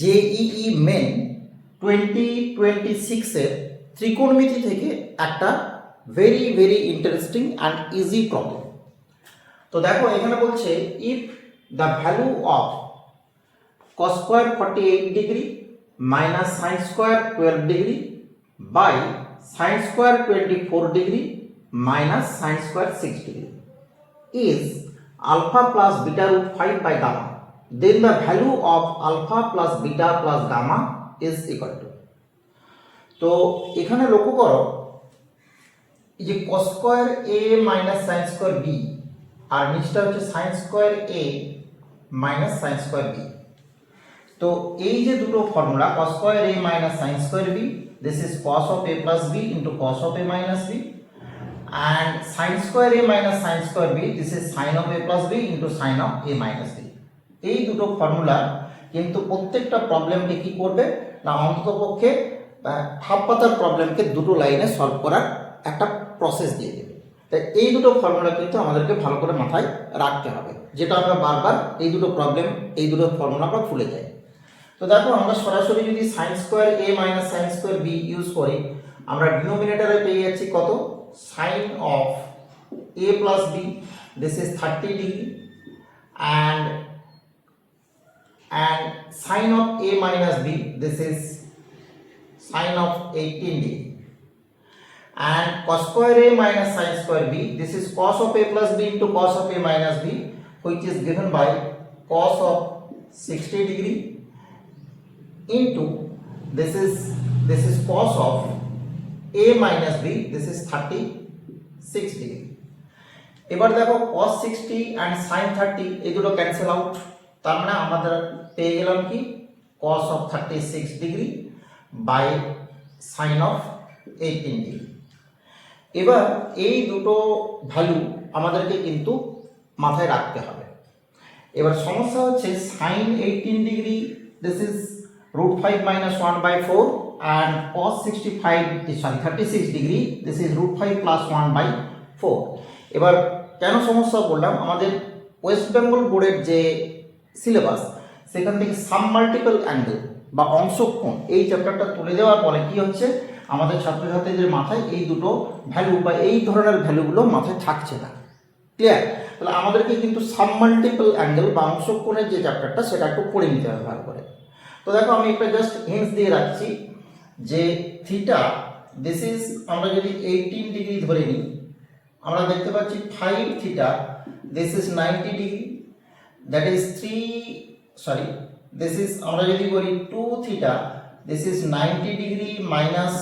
JEE main 2026-এর ত্রিকোণমিতি থেকে একটা very very interesting and easy problem. তো দেখো এখানে বলছে if the value of cos square 48 degree minus sine square 12 degree by sine square 24 degree minus sine square 6 degree is alpha plus beta root 5 by gamma, then the value of alpha plus beta plus gamma is equal to। তো এখানে লক্ষ্য করো এই যে cos square a minus sin square b আর নিচটা হচ্ছে sin square a minus sin square b। তো এই যে দুটো formula cos square a minus sin square b, this is cos of a plus b into cos of a minus b, and sin square a minus sin square b, this is sin of a plus b into sin of a minus b। এই দুটো formula কিন্তু প্রত্যেকটা প্রবলেমকে কি করবে না অন্ততপক্ষে half পাতার প্রবলেমকে দুটো লাইনে সলভ করার একটা প্রসেস দিয়ে দেবে। তাই এই দুটো ফর্মুলা কিন্তু আমাদেরকে ভালো করে মাথায় রাখতে হবে, যেটা আমরা বারবার এই দুটো প্রবলেম এই দুটো ফর্মুলা আমরা ভুলে যাই। তো দেখো আমরা সরাসরি যদি sin square a minus sin square b use করি, আমরা ডিনোমিনেটরে পেয়ে যাচ্ছি কত sin of a plus b, this is 30 degree, and sin of a minus b, this is sin of 18 degree, and cos square a minus sin square b, this is cos of a plus b into cos of a minus b, which is given by cos of 60 degree into this is cos of a minus b, this is 36 degree। এবার দেখো cos 60 and sin 30 এই দুটো cancel out, তার মানে আমাদের পেয়ে গেলাম কি cos of 36 degree by sin of 18 degree। এবার এই দুটো ভ্যালু আমাদেরকে কিন্তু মাথায় রাখতে হবে। এবার সমস্যা হচ্ছে sin 18 degree, this is root 5 minus 1 by 4, and cos 36 degree, this is root 5 plus 1 by 4। এবার কেন সমস্যা বললাম, আমাদের ওয়েস্ট বেঙ্গল বোর্ডের যে সিলেবাস সেখান থেকে সাম মাল্টিপল অ্যাঙ্গেল বা অংশকোণ এই চ্যাপ্টারটা তুলে দেওয়ার পরে কি হচ্ছে আমাদের ছাত্রছাত্রীদের মাথায় এই দুটো ভ্যালু বা এই ধরনের ভ্যালুগুলো মাথায় থাকছে না। ক্লিয়ার? তাহলে আমাদেরকে কিন্তু সাম মাল্টিপল অ্যাঙ্গেল বা অংশকোণের যে চ্যাপ্টারটা সেটা একটু পড়ে নিতে হবে ভালো করে। তো দেখো আমি একটা জাস্ট হিন্টস দিয়ে রাখছি যে থিটা, দিস ইজ আমরা যদি 18 ডিগ্রি ধরে নিই, আমরা দেখতে পাচ্ছি 5 theta, this is 90 degree, that is this is আমরা যদি বলি 2 theta, this is 90 degree minus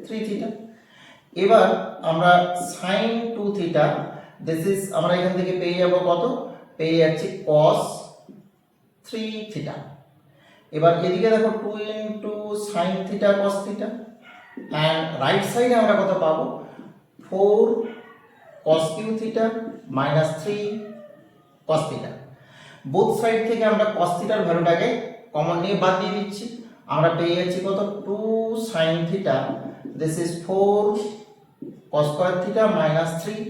3 theta. এবার আমরা সাইন 2 থিটা, দিস ইজ আমরা এখান থেকে পেয়ে যাব কত, পেয়ে যাচ্ছি cos 3 থিটা। এবার এদিকে দেখো 2 into sin theta cos theta, and right সাইডে আমরা কত পাবো 4 cos cube theta minus 3 cos theta. Both side থেকে আমরা cos থিটার ভ্যালুটাকে কমন নিয়ে বাদ দিয়ে দিচ্ছি, আমরা পেয়ে যাচ্ছি কত 2 sin theta, this is 4 cos square theta minus 3,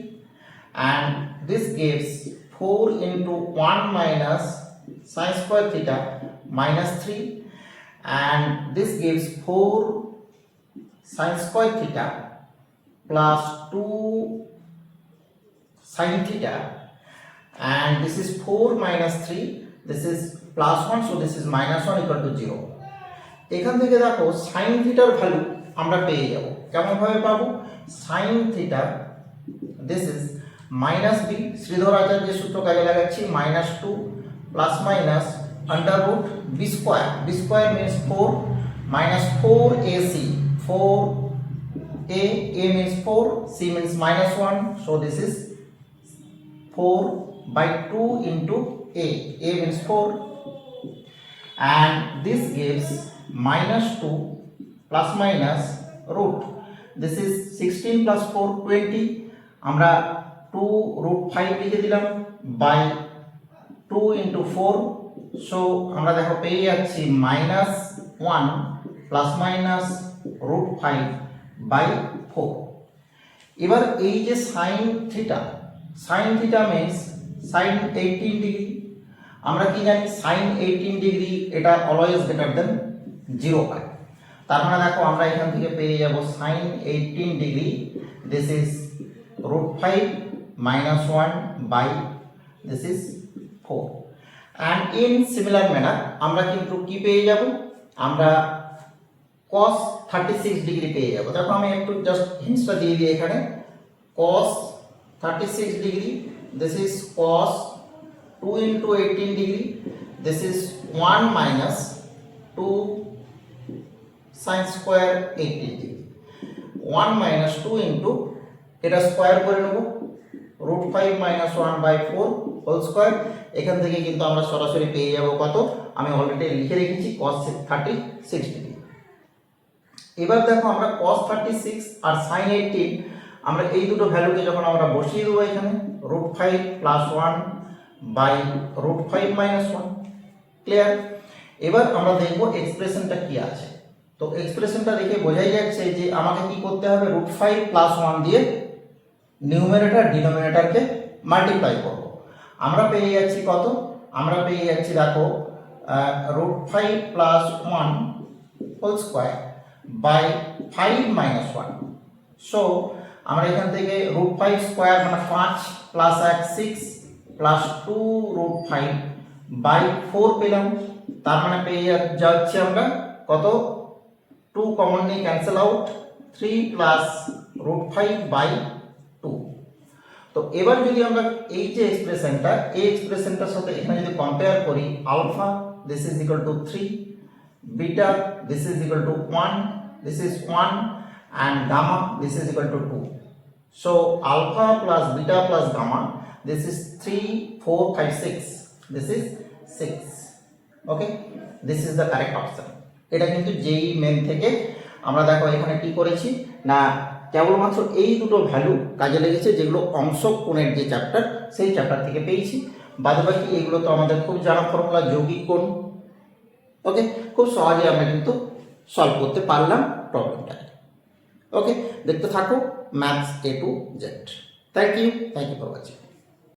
and this gives 4 into 1 minus sin square theta minus 3, and this gives 4 sin square theta plus 2 sin theta, and this is 4 minus 3, this is plus 1, so this is minus 1 equal to 0। এখান থেকে দেখো sin theta value আমরা পেয়ে যাব, কেমন ভাবে পাবো, sin theta, this is minus b, Sridhar আচার্যের সূত্র কাজে লাগাচ্ছি, minus 2 plus minus under root b square, b square means 4 minus 4ac, 4a means 4, c means minus 1, so this is 4 by 2 into a means 4, and this gives minus 2 plus minus root, this is 16 plus 4 20, আমরা 2 root 5 লিখে দিলাম by 2 into 4, so আমরা দেখো পেয়ে যাচ্ছি minus 1 plus minus root 5 by 4। এবার এই যে sin theta means sin 18 degree, আমরা কি জানি সাইন 18 ডিগ্রি এটা অলওয়েজ গ্রেটার দেন 0 হয়। তার মানে দেখো আমরা এখান থেকে পেয়ে যাব sine 18 degree this is √5 - 1 by this is 4 and in similar manner আমরা কিন্তু কি পেয়ে যাব আমরা cos 36 ডিগ্রি পেয়ে যাব। দেখো আমি একটু জাস্ট হিন্টসটা দিয়ে দিই এখানে cos 36 degree this is cos 2 into 18 degree this is 1 minus 2 sin square 18 degree 1 minus 2 into এটা স্কয়ার করে নেব √5 - 1 by 4 হোল স্কয়ার। এখান থেকে কিন্তু আমরা সরাসরি পেয়ে যাব কত, আমি অলরেডি লিখে রেখেছি cos 36 ডিগ্রি। এবার দেখো আমরা cos 36 আর sin 18 আমরা এই দুটো ভ্যালুকে যখন আমরা বসিয়ে দেবো এখানে √5 + 1 বাই √5 - 1 ক্লিয়ার। এবার আমরা দেখব এক্সপ্রেশনটা কি আছে। তো এক্সপ্রেশনটা দেখে বোঝাই যাচ্ছে যে আমাকে কি করতে হবে √5 + 1 দিয়ে নিউমারেটর ডিনোমিনেটরকে মাল্টিপ্লাই করব। আমরা পেয়ে যাচ্ছি কত, আমরা পেয়ে যাচ্ছি দেখো √5 + 1 হোল স্কয়ার বাই 5 - 1। সো আমরা এখান থেকে √5 স্কয়ার মানে 5 + 1 6 + 2 √5 বাই 4 পেলাম। তার মানে পেয়ে যাচ্ছে আমরা কত 2 কমনলি ক্যান্সেল আউট 3 + √5 বাই 2। তো এবার যদি আমরা এই যে এক্সপ্রেশনটা এই এক্সপ্রেশনটার সাথে এখানে যদি কম্পেয়ার করি alpha this is equal to 3 beta this is equal to 1 this is 1 and gamma this is equal to 2. So alpha plus beta plus gamma this is 3 4 5 6 this is 6. Okay, this is the correct option. এটা কিন্তু যেই main থেকে আমরা দেখো এখানে কি করেছি না কেবলমাত্র এই দুটো ভ্যালু কাজে লেগেছে যেগুলো অংশ কোণের যে চ্যাপ্টার সেই চ্যাপ্টার থেকে পেয়েছি। বাদবাকি এগুলো তো আমাদের খুব জানা ফর্মুলা যৌগিক কোণ। ওকে, খুব সহজে আমরা কিন্তু সলভ করতে পারলাম প্রবলেমটা। ওকে, দেখতে থাকো maths A to Z। Thank you for watching.